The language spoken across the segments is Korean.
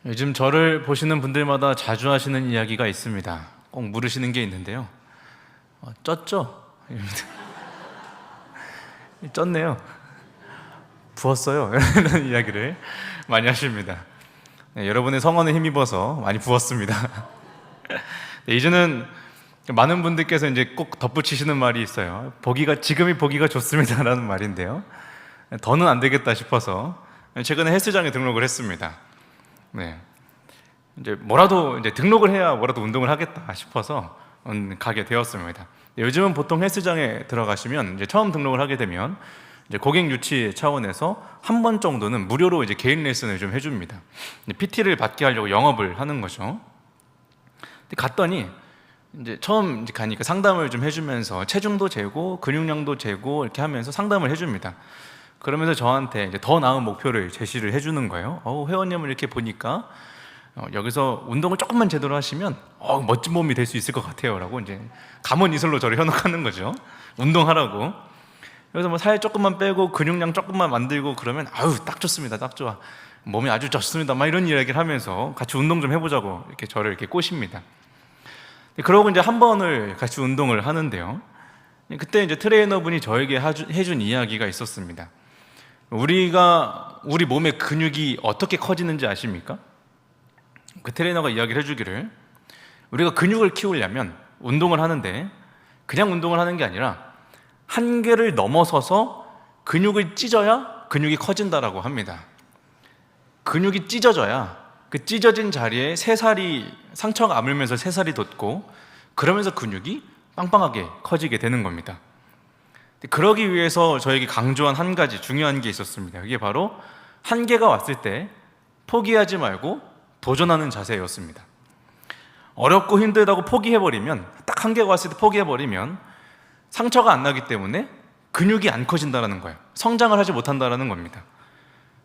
요즘 저를 보시는 분들마다 자주 하시는 이야기가 있습니다. 꼭 물으시는 게 있는데요. 쪘죠? 쪘네요. 부었어요. 이런 이야기를 많이 하십니다. 네, 여러분의 성원에 힘입어서 많이 부었습니다. 네, 이제는 많은 분들께서 이제 꼭 덧붙이시는 말이 있어요. 지금이 보기가 좋습니다라는 말인데요. 더는 안 되겠다 싶어서 최근에 헬스장에 등록을 했습니다. 네, 이제 등록을 해야 뭐라도 운동을 하겠다 싶어서 가게 되었습니다. 요즘은 보통 헬스장에 들어가시면 이제 처음 등록을 하게 되면 이제 고객 유치 차원에서 한 번 정도는 무료로 이제 개인 레슨을 좀 해줍니다. PT를 받게 하려고 영업을 하는 거죠. 갔더니 이제 처음 가니까 상담을 좀 해주면서 체중도 재고 근육량도 재고 이렇게 하면서 상담을 해줍니다. 그러면서 저한테 이제 더 나은 목표를 제시를 해주는 거예요. 회원님을 이렇게 보니까 여기서 운동을 조금만 제대로 하시면 멋진 몸이 될 수 있을 것 같아요라고 이제 감언이설로 저를 현혹하는 거죠. 운동하라고. 그래서 뭐 살 조금만 빼고 근육량 조금만 만들고 그러면 딱 좋습니다, 딱 좋아, 몸이 아주 좋습니다, 막 이런 이야기를 하면서 같이 운동 좀 해보자고 이렇게 저를 이렇게 꼬십니다. 그러고 이제 한 번을 같이 운동을 하는데요. 그때 이제 트레이너분이 저에게 해준 이야기가 있었습니다. 우리 몸의 근육이 어떻게 커지는지 아십니까? 그 트레이너가 이야기를 해주기를, 우리가 근육을 키우려면 운동을 하는데 그냥 운동을 하는 게 아니라 한계를 넘어서서 근육을 찢어야 근육이 커진다라고 합니다. 근육이 찢어져야 그 찢어진 자리에 상처가 아물면서 새살이 돋고 그러면서 근육이 빵빵하게 커지게 되는 겁니다. 그러기 위해서 저에게 강조한 한 가지 중요한 게 있었습니다. 그게 바로 한계가 왔을 때 포기하지 말고 도전하는 자세였습니다. 어렵고 힘들다고 포기해버리면, 딱 한계가 왔을 때 포기해버리면 상처가 안 나기 때문에 근육이 안 커진다는 거예요. 성장을 하지 못한다는 겁니다.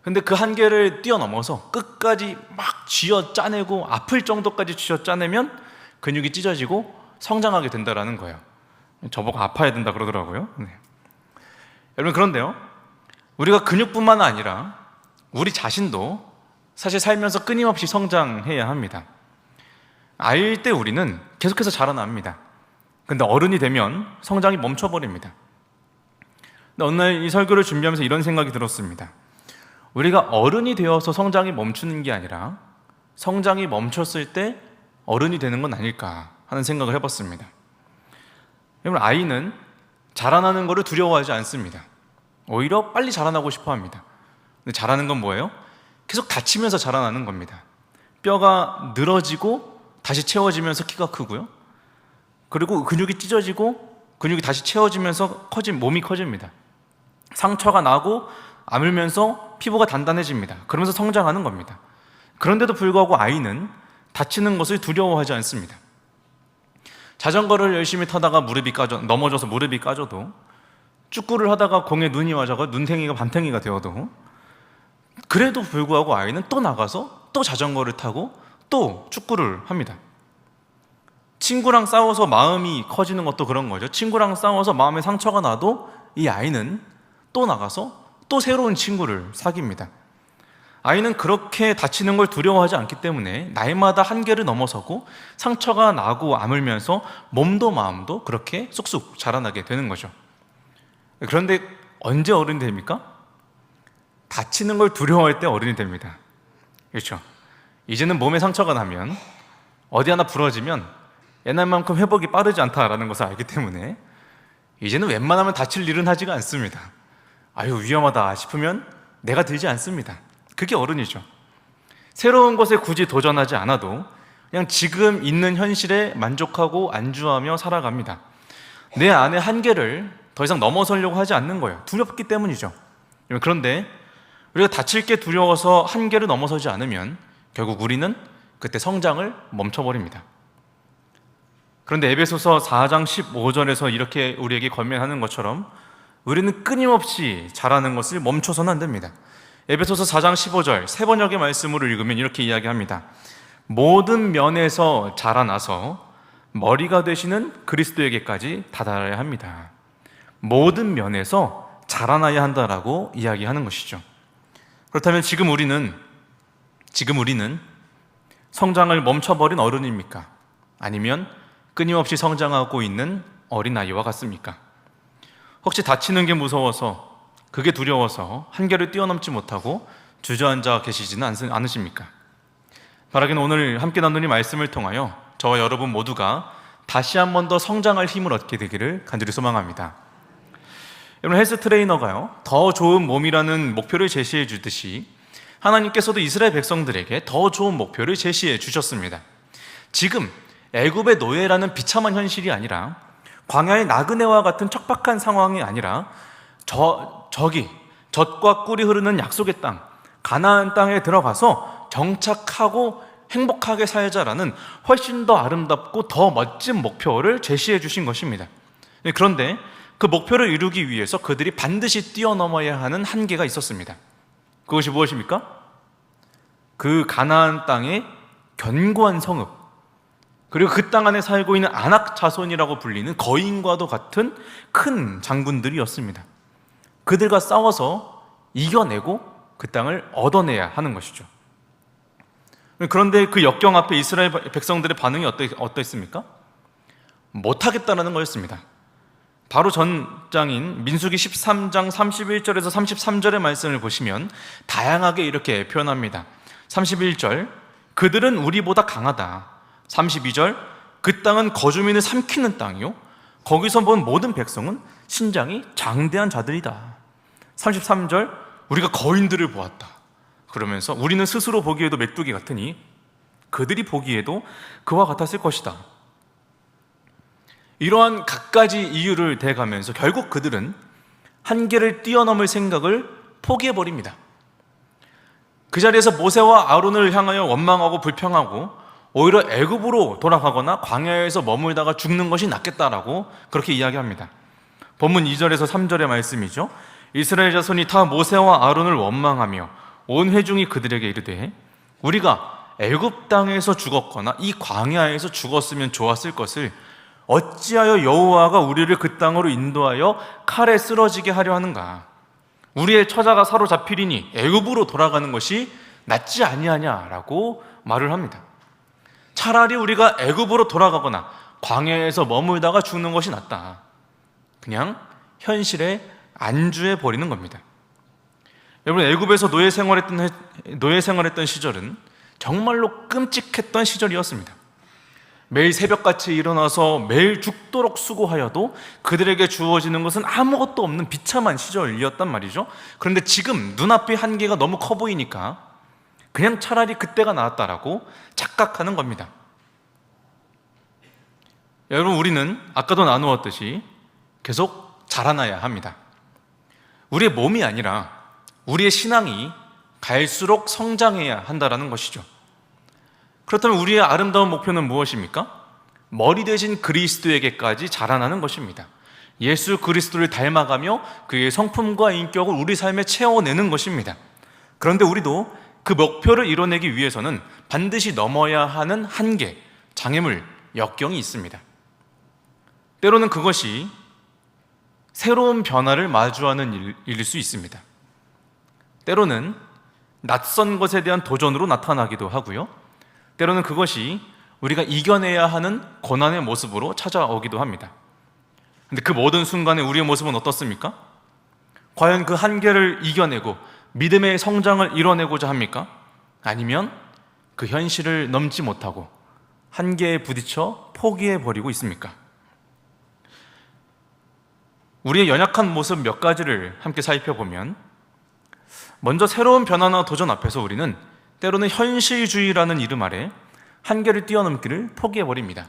근데 그 한계를 뛰어넘어서 끝까지 막 쥐어 짜내고 아플 정도까지 쥐어 짜내면 근육이 찢어지고 성장하게 된다는 거예요. 저보고 아파야 된다 그러더라고요. 네. 여러분, 그런데요, 우리가 근육뿐만 아니라 우리 자신도 사실 살면서 끊임없이 성장해야 합니다. 아이일 때 우리는 계속해서 자라납니다. 근데 어른이 되면 성장이 멈춰버립니다. 근데 어느 날 이 설교를 준비하면서 이런 생각이 들었습니다. 우리가 어른이 되어서 성장이 멈추는 게 아니라 성장이 멈췄을 때 어른이 되는 건 아닐까 하는 생각을 해봤습니다. 여러분, 아이는 자라나는 것을 두려워하지 않습니다. 오히려 빨리 자라나고 싶어 합니다. 근데 자라는 건 뭐예요? 계속 다치면서 자라나는 겁니다. 뼈가 늘어지고 다시 채워지면서 키가 크고요. 그리고 근육이 찢어지고 근육이 다시 채워지면서 몸이 커집니다. 상처가 나고 아물면서 피부가 단단해집니다. 그러면서 성장하는 겁니다. 그런데도 불구하고 아이는 다치는 것을 두려워하지 않습니다. 자전거를 열심히 타다가 넘어져서 무릎이 까져도, 축구를 하다가 공에 눈이 맞아서 눈탱이가 반탱이가 되어도, 그래도 불구하고 아이는 또 나가서 또 자전거를 타고 또 축구를 합니다. 친구랑 싸워서 마음이 커지는 것도 그런 거죠. 친구랑 싸워서 마음에 상처가 나도 이 아이는 또 나가서 또 새로운 친구를 사귀입니다. 아이는 그렇게 다치는 걸 두려워하지 않기 때문에 나이마다 한계를 넘어서고 상처가 나고 아물면서 몸도 마음도 그렇게 쑥쑥 자라나게 되는 거죠. 그런데 언제 어른이 됩니까? 다치는 걸 두려워할 때 어른이 됩니다. 그렇죠? 이제는 몸에 상처가 나면, 어디 하나 부러지면 옛날만큼 회복이 빠르지 않다라는 것을 알기 때문에 이제는 웬만하면 다칠 일은 하지가 않습니다. 위험하다 싶으면 내가 들지 않습니다. 그게 어른이죠. 새로운 것에 굳이 도전하지 않아도 그냥 지금 있는 현실에 만족하고 안주하며 살아갑니다. 내 안의 한계를 더 이상 넘어서려고 하지 않는 거예요. 두렵기 때문이죠. 그런데 우리가 다칠 게 두려워서 한계를 넘어서지 않으면 결국 우리는 그때 성장을 멈춰버립니다. 그런데 에베소서 4장 15절에서 이렇게 우리에게 권면하는 것처럼 우리는 끊임없이 자라는 것을 멈춰서는 안 됩니다. 에베소서 4장 15절 세 번역의 말씀으로 읽으면 이렇게 이야기합니다. 모든 면에서 자라나서 머리가 되시는 그리스도에게까지 다다라야 합니다. 모든 면에서 자라나야 한다라고 이야기하는 것이죠. 그렇다면 지금 우리는 성장을 멈춰버린 어른입니까? 아니면 끊임없이 성장하고 있는 어린아이와 같습니까? 혹시 다치는 게 무서워서, 그게 두려워서 한계를 뛰어넘지 못하고 주저앉아 계시지는 않으십니까? 바라기는 오늘 함께 나누는 말씀을 통하여 저와 여러분 모두가 다시 한 번 더 성장할 힘을 얻게 되기를 간절히 소망합니다. 여러분, 헬스 트레이너가요, 더 좋은 몸이라는 목표를 제시해 주듯이 하나님께서도 이스라엘 백성들에게 더 좋은 목표를 제시해 주셨습니다. 지금 애굽의 노예라는 비참한 현실이 아니라, 광야의 나그네와 같은 척박한 상황이 아니라, 저기 젖과 꿀이 흐르는 약속의 땅, 가나안 땅에 들어가서 정착하고 행복하게 살자라는 훨씬 더 아름답고 더 멋진 목표를 제시해 주신 것입니다. 그런데 그 목표를 이루기 위해서 그들이 반드시 뛰어넘어야 하는 한계가 있었습니다. 그것이 무엇입니까? 그 가나안 땅의 견고한 성읍, 그리고 그 땅 안에 살고 있는 아낙 자손이라고 불리는 거인과도 같은 큰 장군들이었습니다. 그들과 싸워서 이겨내고 그 땅을 얻어내야 하는 것이죠. 그런데 그 역경 앞에 이스라엘 백성들의 반응이 어떠했습니까? 못하겠다라는 거였습니다. 바로 전장인 민수기 13장 31절에서 33절의 말씀을 보시면 다양하게 이렇게 표현합니다. 31절, 그들은 우리보다 강하다. 32절, 그 땅은 거주민을 삼키는 땅이요, 거기서 본 모든 백성은 신장이 장대한 자들이다. 33절, 우리가 거인들을 보았다. 그러면서 우리는 스스로 보기에도 메뚜기 같으니 그들이 보기에도 그와 같았을 것이다. 이러한 갖가지 이유를 대가면서 결국 그들은 한계를 뛰어넘을 생각을 포기해버립니다. 그 자리에서 모세와 아론을 향하여 원망하고 불평하고 오히려 애굽으로 돌아가거나 광야에서 머물다가 죽는 것이 낫겠다라고 그렇게 이야기합니다. 본문 2절에서 3절의 말씀이죠. 이스라엘 자손이 다 모세와 아론을 원망하며 온 회중이 그들에게 이르되, 우리가 애굽 땅에서 죽었거나 이 광야에서 죽었으면 좋았을 것을 어찌하여 여호와가 우리를 그 땅으로 인도하여 칼에 쓰러지게 하려 하는가? 우리의 처자가 사로잡히리니 애굽으로 돌아가는 것이 낫지 아니하냐라고 말을 합니다. 차라리 우리가 애굽으로 돌아가거나 광야에서 머물다가 죽는 것이 낫다. 그냥 현실에 안주해 버리는 겁니다. 여러분, 애굽에서 노예 생활했던 시절은 정말로 끔찍했던 시절이었습니다. 매일 새벽같이 일어나서 매일 죽도록 수고하여도 그들에게 주어지는 것은 아무것도 없는 비참한 시절이었단 말이죠. 그런데 지금 눈앞의 한계가 너무 커 보이니까 그냥 차라리 그때가 나았다라고 착각하는 겁니다. 여러분, 우리는 아까도 나누었듯이 계속 자라나야 합니다. 우리의 몸이 아니라 우리의 신앙이 갈수록 성장해야 한다는 것이죠. 그렇다면 우리의 아름다운 목표는 무엇입니까? 머리 대신 그리스도에게까지 자라나는 것입니다. 예수 그리스도를 닮아가며 그의 성품과 인격을 우리 삶에 채워내는 것입니다. 그런데 우리도 그 목표를 이뤄내기 위해서는 반드시 넘어야 하는 한계, 장애물, 역경이 있습니다. 때로는 그것이 새로운 변화를 마주하는 일일 수 있습니다. 때로는 낯선 것에 대한 도전으로 나타나기도 하고요, 때로는 그것이 우리가 이겨내야 하는 고난의 모습으로 찾아오기도 합니다. 그런데 그 모든 순간에 우리의 모습은 어떻습니까? 과연 그 한계를 이겨내고 믿음의 성장을 이뤄내고자 합니까? 아니면 그 현실을 넘지 못하고 한계에 부딪혀 포기해버리고 있습니까? 우리의 연약한 모습 몇 가지를 함께 살펴보면, 먼저 새로운 변화나 도전 앞에서 우리는 때로는 현실주의라는 이름 아래 한계를 뛰어넘기를 포기해버립니다.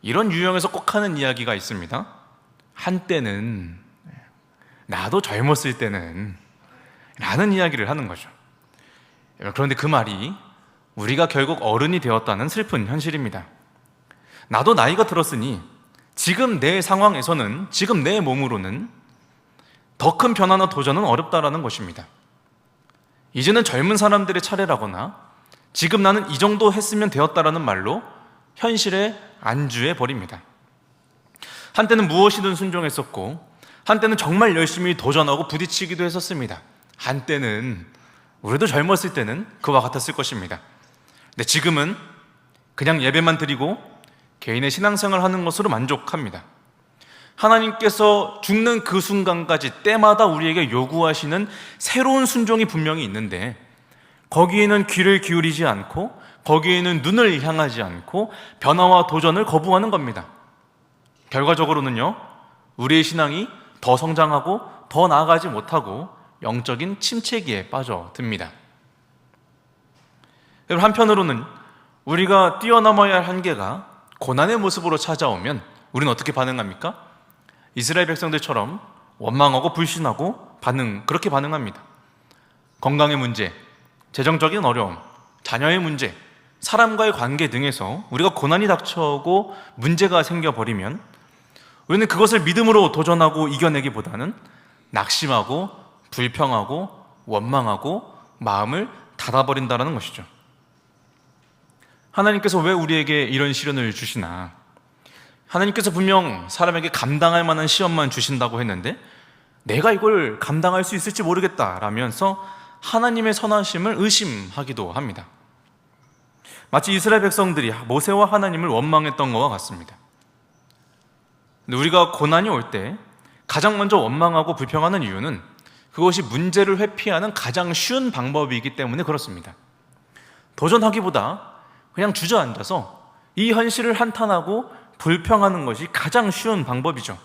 이런 유형에서 꼭 하는 이야기가 있습니다. 한때는, 나도 젊었을 때는 라는 이야기를 하는 거죠. 그런데 그 말이 우리가 결국 어른이 되었다는 슬픈 현실입니다. 나도 나이가 들었으니 지금 내 상황에서는, 지금 내 몸으로는 더 큰 변화나 도전은 어렵다라는 것입니다. 이제는 젊은 사람들의 차례라거나 지금 나는 이 정도 했으면 되었다라는 말로 현실에 안주해 버립니다. 한때는 무엇이든 순종했었고, 한때는 정말 열심히 도전하고 부딪히기도 했었습니다. 한때는, 우리도 젊었을 때는 그와 같았을 것입니다. 근데 지금은 그냥 예배만 드리고 개인의 신앙생활을 하는 것으로 만족합니다. 하나님께서 죽는 그 순간까지 때마다 우리에게 요구하시는 새로운 순종이 분명히 있는데 거기에는 귀를 기울이지 않고 거기에는 눈을 향하지 않고 변화와 도전을 거부하는 겁니다. 결과적으로는요, 우리의 신앙이 더 성장하고 더 나아가지 못하고 영적인 침체기에 빠져듭니다. 여러분, 한편으로는 우리가 뛰어넘어야 할 한계가 고난의 모습으로 찾아오면 우리는 어떻게 반응합니까? 이스라엘 백성들처럼 원망하고 불신하고 그렇게 반응합니다. 건강의 문제, 재정적인 어려움, 자녀의 문제, 사람과의 관계 등에서 우리가 고난이 닥쳐오고 문제가 생겨버리면 우리는 그것을 믿음으로 도전하고 이겨내기보다는 낙심하고 불평하고 원망하고 마음을 닫아버린다는 것이죠. 하나님께서 왜 우리에게 이런 시련을 주시나? 하나님께서 분명 사람에게 감당할 만한 시험만 주신다고 했는데 내가 이걸 감당할 수 있을지 모르겠다라면서 하나님의 선하심을 의심하기도 합니다. 마치 이스라엘 백성들이 모세와 하나님을 원망했던 것과 같습니다. 근데 우리가 고난이 올 때 가장 먼저 원망하고 불평하는 이유는 그것이 문제를 회피하는 가장 쉬운 방법이기 때문에 그렇습니다. 도전하기보다 그냥 주저앉아서 이 현실을 한탄하고 불평하는 것이 가장 쉬운 방법이죠.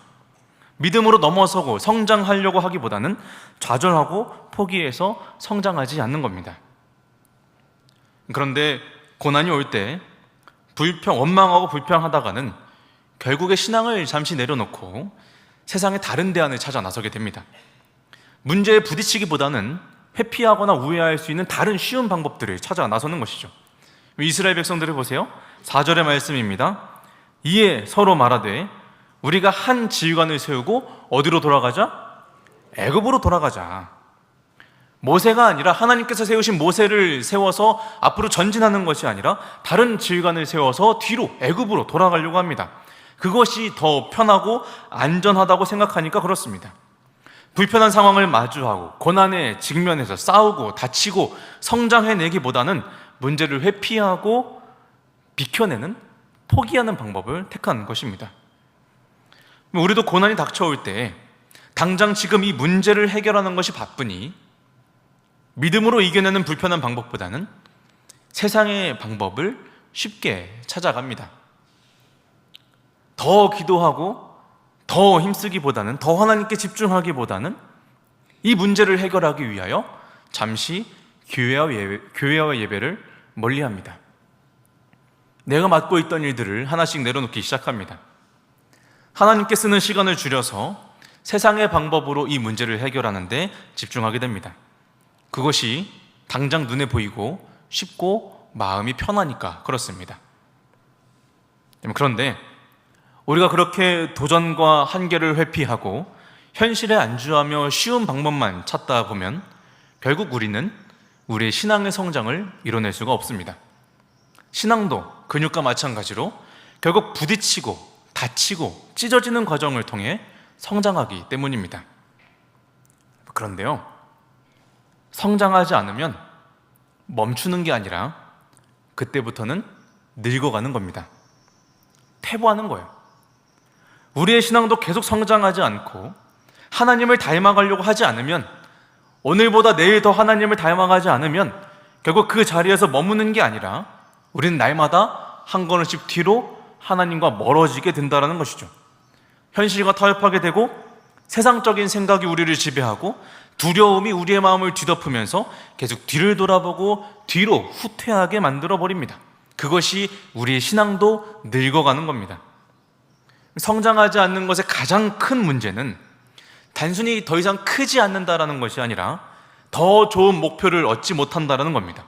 믿음으로 넘어서고 성장하려고 하기보다는 좌절하고 포기해서 성장하지 않는 겁니다. 그런데 고난이 올 때 원망하고 불평하다가는 결국에 신앙을 잠시 내려놓고 세상의 다른 대안을 찾아 나서게 됩니다. 문제에 부딪히기보다는 회피하거나 우회할 수 있는 다른 쉬운 방법들을 찾아 나서는 것이죠. 이스라엘 백성들을 보세요. 4절의 말씀입니다. 이에 서로 말하되 우리가 한 지휘관을 세우고 어디로 돌아가자? 애굽으로 돌아가자. 모세가 아니라 하나님께서 세우신 모세를 세워서 앞으로 전진하는 것이 아니라 다른 지휘관을 세워서 뒤로 애굽으로 돌아가려고 합니다. 그것이 더 편하고 안전하다고 생각하니까 그렇습니다. 불편한 상황을 마주하고 고난에 직면해서 싸우고 다치고 성장해내기보다는 문제를 회피하고 비켜내는, 포기하는 방법을 택한 것입니다. 우리도 고난이 닥쳐올 때 당장 지금 이 문제를 해결하는 것이 바쁘니 믿음으로 이겨내는 불편한 방법보다는 세상의 방법을 쉽게 찾아갑니다. 더 기도하고 더 힘쓰기보다는, 더 하나님께 집중하기보다는 이 문제를 해결하기 위하여 잠시 교회와 예배를 멀리합니다. 내가 맡고 있던 일들을 하나씩 내려놓기 시작합니다. 하나님께 쓰는 시간을 줄여서 세상의 방법으로 이 문제를 해결하는 데 집중하게 됩니다. 그것이 당장 눈에 보이고 쉽고 마음이 편하니까 그렇습니다. 그런데 우리가 그렇게 도전과 한계를 회피하고 현실에 안주하며 쉬운 방법만 찾다 보면 결국 우리는 우리의 신앙의 성장을 이뤄낼 수가 없습니다. 신앙도 근육과 마찬가지로 결국 부딪히고 다치고 찢어지는 과정을 통해 성장하기 때문입니다. 그런데요, 성장하지 않으면 멈추는 게 아니라 그때부터는 늙어가는 겁니다. 퇴보하는 거예요. 우리의 신앙도 계속 성장하지 않고 하나님을 닮아가려고 하지 않으면, 오늘보다 내일 더 하나님을 닮아가지 않으면 결국 그 자리에서 머무는 게 아니라 우리는 날마다 한 걸음씩 뒤로 하나님과 멀어지게 된다는 것이죠. 현실과 타협하게 되고 세상적인 생각이 우리를 지배하고 두려움이 우리의 마음을 뒤덮으면서 계속 뒤를 돌아보고 뒤로 후퇴하게 만들어버립니다. 그것이 우리의 신앙도 늙어가는 겁니다. 성장하지 않는 것의 가장 큰 문제는 단순히 더 이상 크지 않는다는 것이 아니라 더 좋은 목표를 얻지 못한다는 겁니다.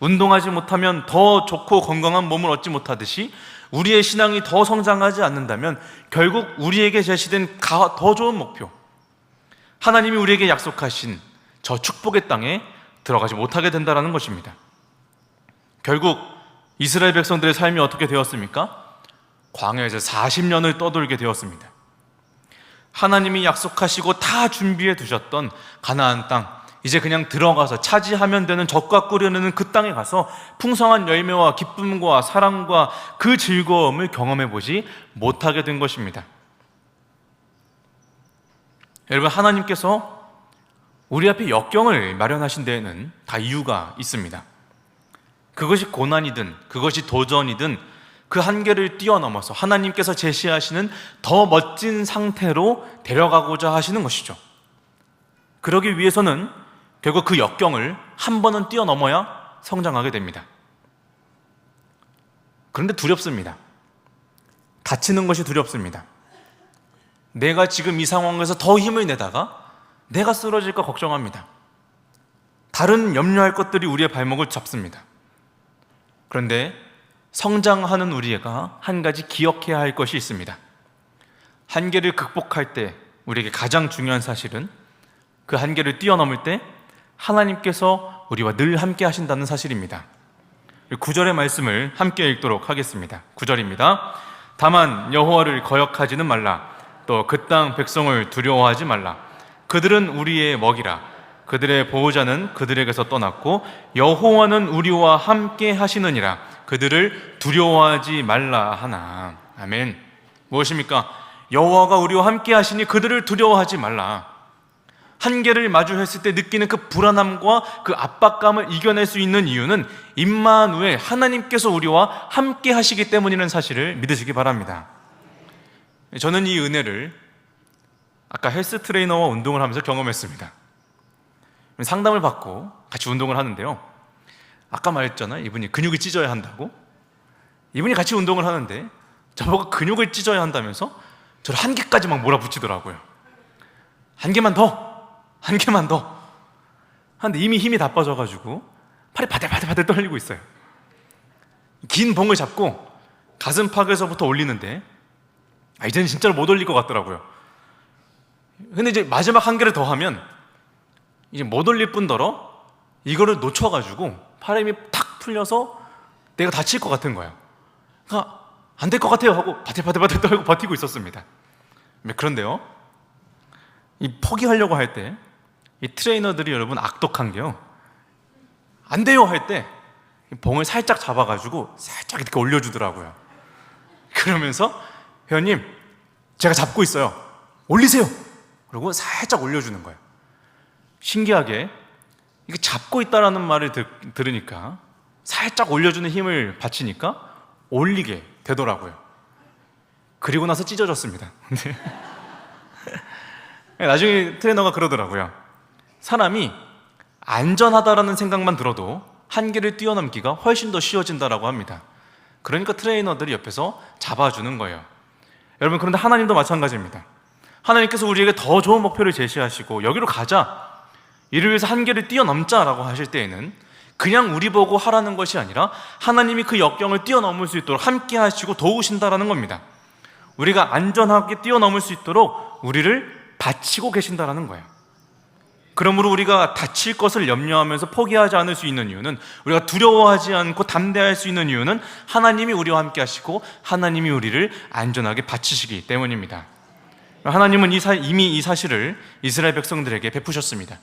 운동하지 못하면 더 좋고 건강한 몸을 얻지 못하듯이 우리의 신앙이 더 성장하지 않는다면 결국 우리에게 제시된 더 좋은 목표, 하나님이 우리에게 약속하신 저 축복의 땅에 들어가지 못하게 된다는 것입니다. 결국 이스라엘 백성들의 삶이 어떻게 되었습니까? 광야에서 40년을 떠돌게 되었습니다. 하나님이 약속하시고 다 준비해 두셨던 가나안 땅, 이제 그냥 들어가서 차지하면 되는 젖과 꿀이 그 땅에 가서 풍성한 열매와 기쁨과 사랑과 그 즐거움을 경험해 보지 못하게 된 것입니다. 여러분, 하나님께서 우리 앞에 역경을 마련하신 데에는 다 이유가 있습니다. 그것이 고난이든 그것이 도전이든 그 한계를 뛰어넘어서 하나님께서 제시하시는 더 멋진 상태로 데려가고자 하시는 것이죠. 그러기 위해서는 결국 그 역경을 한 번은 뛰어넘어야 성장하게 됩니다. 그런데 두렵습니다. 다치는 것이 두렵습니다. 내가 지금 이 상황에서 더 힘을 내다가 내가 쓰러질까 걱정합니다. 다른 염려할 것들이 우리의 발목을 잡습니다. 그런데 성장하는 우리가 한 가지 기억해야 할 것이 있습니다. 한계를 극복할 때 우리에게 가장 중요한 사실은 그 한계를 뛰어넘을 때 하나님께서 우리와 늘 함께 하신다는 사실입니다. 9절의 말씀을 함께 읽도록 하겠습니다. 9절입니다. 다만 여호와를 거역하지는 말라. 또 그 땅 백성을 두려워하지 말라. 그들은 우리의 먹이라. 그들의 보호자는 그들에게서 떠났고 여호와는 우리와 함께 하시느니라. 그들을 두려워하지 말라 하나. 아멘. 무엇입니까? 여호와가 우리와 함께 하시니 그들을 두려워하지 말라. 한계를 마주했을 때 느끼는 그 불안함과 그 압박감을 이겨낼 수 있는 이유는 임마누엘, 하나님께서 우리와 함께 하시기 때문이라는 사실을 믿으시기 바랍니다. 저는 이 은혜를 아까 헬스 트레이너와 운동을 하면서 경험했습니다. 상담을 받고 같이 운동을 하는데요, 아까 말했잖아요, 이분이 근육이 찢어야 한다고. 이분이 같이 운동을 하는데 저보고 근육을 찢어야 한다면서 저를 한 개까지 막 몰아붙이더라고요. 한 개만 더 하는데 이미 힘이 다 빠져가지고 팔이 바들바들 떨리고 있어요. 긴 봉을 잡고 가슴팍에서부터 올리는데 이제는 진짜로 못 올릴 것 같더라고요. 근데 이제 마지막 한 개를 더 하면 이제 못 올릴 뿐더러 이거를 놓쳐가지고 팔에 힘이 탁 풀려서 내가 다칠 것 같은 거예요. 그러니까 안 될 것 같아요 하고 바들바들 떨고 버티고 있었습니다. 그런데요, 이 포기하려고 할 때 이 트레이너들이 여러분 악독한 게요, 안 돼요 할 때 봉을 살짝 잡아가지고 살짝 이렇게 올려주더라고요. 그러면서 회원님 제가 잡고 있어요, 올리세요. 그리고 살짝 올려주는 거예요. 신기하게 이게 잡고 있다라는 말을 들으니까 살짝 올려주는 힘을 바치니까 올리게 되더라고요. 그리고 나서 찢어졌습니다. 나중에 트레이너가 그러더라고요. 사람이 안전하다라는 생각만 들어도 한계를 뛰어넘기가 훨씬 더 쉬워진다라고 합니다. 그러니까 트레이너들이 옆에서 잡아주는 거예요. 여러분, 그런데 하나님도 마찬가지입니다. 하나님께서 우리에게 더 좋은 목표를 제시하시고 여기로 가자, 이를 위해서 한계를 뛰어넘자라고 하실 때에는 그냥 우리 보고 하라는 것이 아니라 하나님이 그 역경을 뛰어넘을 수 있도록 함께 하시고 도우신다라는 겁니다. 우리가 안전하게 뛰어넘을 수 있도록 우리를 바치고 계신다라는 거예요. 그러므로 우리가 다칠 것을 염려하면서 포기하지 않을 수 있는 이유는, 우리가 두려워하지 않고 담대할 수 있는 이유는 하나님이 우리와 함께 하시고 하나님이 우리를 안전하게 바치시기 때문입니다. 하나님은 이미 이 사실을 이스라엘 백성들에게 베푸셨습니다.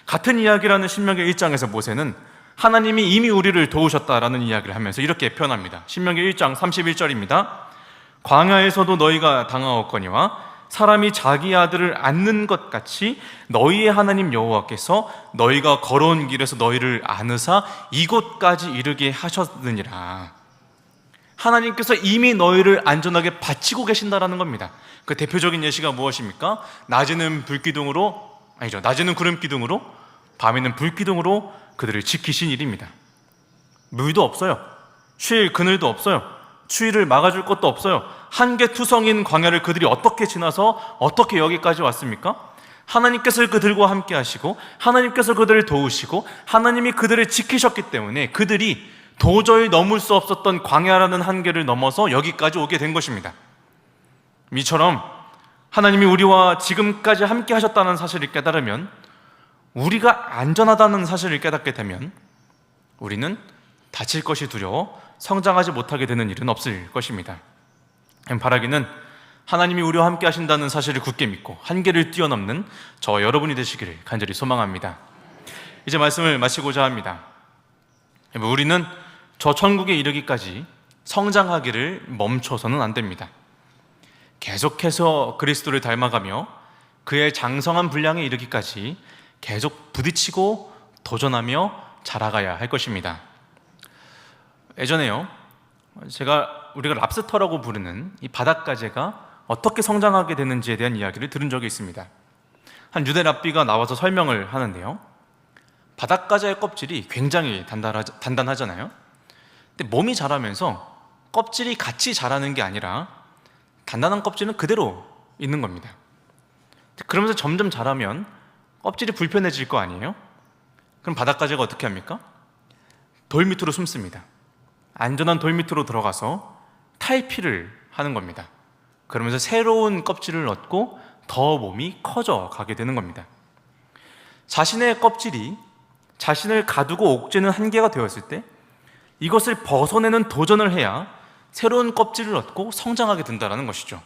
같은 이야기라는 신명기 1장에서 모세는 하나님이 이미 우리를 도우셨다라는 이야기를 하면서 이렇게 표현합니다. 신명기 1장 31절입니다. 광야에서도 너희가 당하였거니와 사람이 자기 아들을 안는 것 같이 너희의 하나님 여호와께서 너희가 걸어온 길에서 너희를 안으사 이곳까지 이르게 하셨느니라. 하나님께서 이미 너희를 안전하게 바치고 계신다라는 겁니다. 그 대표적인 예시가 무엇입니까? 낮에는 구름 기둥으로, 밤에는 불 기둥으로 그들을 지키신 일입니다. 물도 없어요. 쉴 그늘도 없어요. 추위를 막아줄 것도 없어요. 한계투성인 광야를 그들이 어떻게 지나서 어떻게 여기까지 왔습니까? 하나님께서 그들과 함께 하시고 하나님께서 그들을 도우시고 하나님이 그들을 지키셨기 때문에 그들이 도저히 넘을 수 없었던 광야라는 한계를 넘어서 여기까지 오게 된 것입니다. 이처럼 하나님이 우리와 지금까지 함께 하셨다는 사실을 깨달으면, 우리가 안전하다는 사실을 깨닫게 되면 우리는 다칠 것이 두려워 성장하지 못하게 되는 일은 없을 것입니다. 바라기는 하나님이 우리와 함께 하신다는 사실을 굳게 믿고 한계를 뛰어넘는 저와 여러분이 되시기를 간절히 소망합니다. 이제 말씀을 마치고자 합니다. 우리는 저 천국에 이르기까지 성장하기를 멈춰서는 안 됩니다. 계속해서 그리스도를 닮아가며 그의 장성한 분량에 이르기까지 계속 부딪히고 도전하며 자라가야 할 것입니다. 예전에요, 우리가 랍스터라고 부르는 이 바닷가재가 어떻게 성장하게 되는지에 대한 이야기를 들은 적이 있습니다. 한 유대 랍비가 나와서 설명을 하는데요, 바닷가재의 껍질이 굉장히 단단하잖아요. 근데 몸이 자라면서 껍질이 같이 자라는 게 아니라 단단한 껍질은 그대로 있는 겁니다. 그러면서 점점 자라면 껍질이 불편해질 거 아니에요? 그럼 바닷가재가 어떻게 합니까? 돌 밑으로 숨습니다. 안전한 돌 밑으로 들어가서 탈피를 하는 겁니다. 그러면서 새로운 껍질을 얻고 더 몸이 커져 가게 되는 겁니다. 자신의 껍질이 자신을 가두고 옥죄는 한계가 되었을 때 이것을 벗어내는 도전을 해야 새로운 껍질을 얻고 성장하게 된다는 것이죠.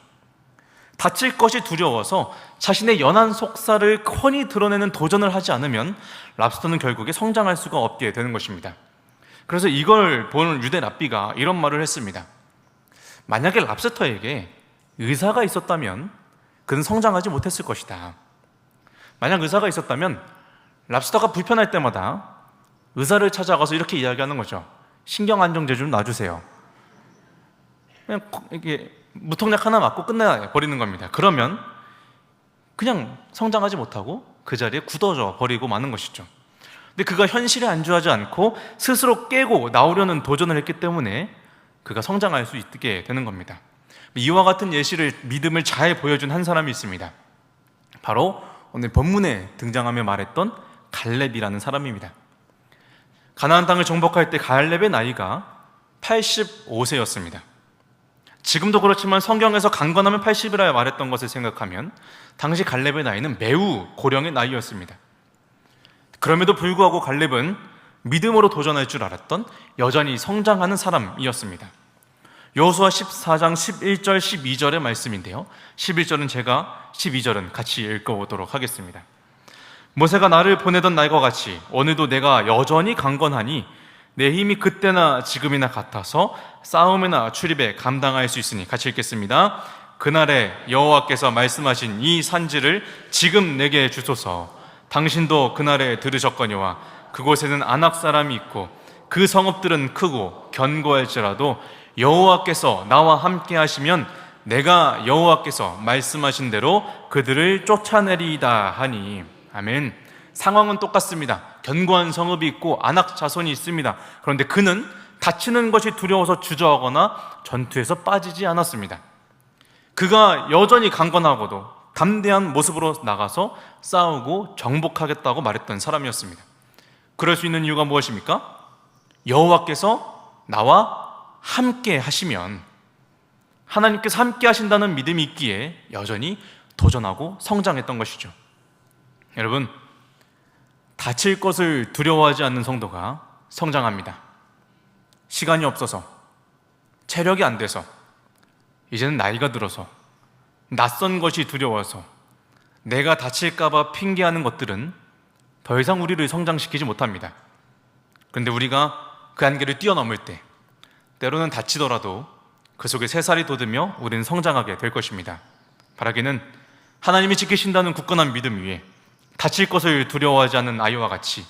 다칠 것이 두려워서 자신의 연한 속살을 훤히 드러내는 도전을 하지 않으면 랍스터는 결국에 성장할 수가 없게 되는 것입니다. 그래서 이걸 본 유대 랍비가 이런 말을 했습니다. 만약에 랍스터에게 의사가 있었다면 그는 성장하지 못했을 것이다. 만약 의사가 있었다면 랍스터가 불편할 때마다 의사를 찾아가서 이렇게 이야기하는 거죠. 신경안정제 좀 놔주세요. 그냥 이게 무통약 하나 맞고 끝내버리는 겁니다. 그러면 그냥 성장하지 못하고 그 자리에 굳어져 버리고 마는 것이죠. 근데 그가 현실에 안주하지 않고 스스로 깨고 나오려는 도전을 했기 때문에 그가 성장할 수 있게 되는 겁니다. 이와 같은 예시를, 믿음을 잘 보여준 한 사람이 있습니다. 바로 오늘 본문에 등장하며 말했던 갈렙이라는 사람입니다. 가나안 땅을 정복할 때 갈렙의 나이가 85세였습니다. 지금도 그렇지만 성경에서 강건하면 80이라 말했던 것을 생각하면 당시 갈렙의 나이는 매우 고령의 나이였습니다. 그럼에도 불구하고 갈렙은 믿음으로 도전할 줄 알았던 여전히 성장하는 사람이었습니다. 여호수아 14장 11절 12절의 말씀인데요, 11절은 제가, 12절은 같이 읽어보도록 하겠습니다. 모세가 나를 보내던 날과 같이 오늘도 내가 여전히 강건하니 내 힘이 그때나 지금이나 같아서 싸움이나 출입에 감당할 수 있으니, 같이 읽겠습니다. 그날에 여호와께서 말씀하신 이 산지를 지금 내게 주소서. 당신도 그날에 들으셨거니와 그곳에는 아낙 사람이 있고 그 성읍들은 크고 견고할지라도 여호와께서 나와 함께 하시면 내가 여호와께서 말씀하신 대로 그들을 쫓아내리이다 하니. 아멘. 상황은 똑같습니다. 견고한 성읍이 있고 아낙 자손이 있습니다. 그런데 그는 다치는 것이 두려워서 주저하거나 전투에서 빠지지 않았습니다. 그가 여전히 강건하고도 담대한 모습으로 나가서 싸우고 정복하겠다고 말했던 사람이었습니다. 그럴 수 있는 이유가 무엇입니까? 여호와께서 나와 함께 하시면, 하나님께서 함께 하신다는 믿음이 있기에 여전히 도전하고 성장했던 것이죠. 여러분, 다칠 것을 두려워하지 않는 성도가 성장합니다. 시간이 없어서, 체력이 안 돼서, 이제는 나이가 들어서, 낯선 것이 두려워서 내가 다칠까봐 핑계하는 것들은 더 이상 우리를 성장시키지 못합니다. 그런데 우리가 그 한계를 뛰어넘을 때 때로는 다치더라도 그 속에 새살이 돋으며 우리는 성장하게 될 것입니다. 바라기는 하나님이 지키신다는 굳건한 믿음 위에 다칠 것을 두려워하지 않는 아이와 같이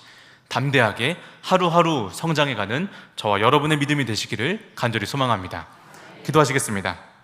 담대하게 하루하루 성장해가는 저와 여러분의 믿음이 되시기를 간절히 소망합니다. 기도하시겠습니다.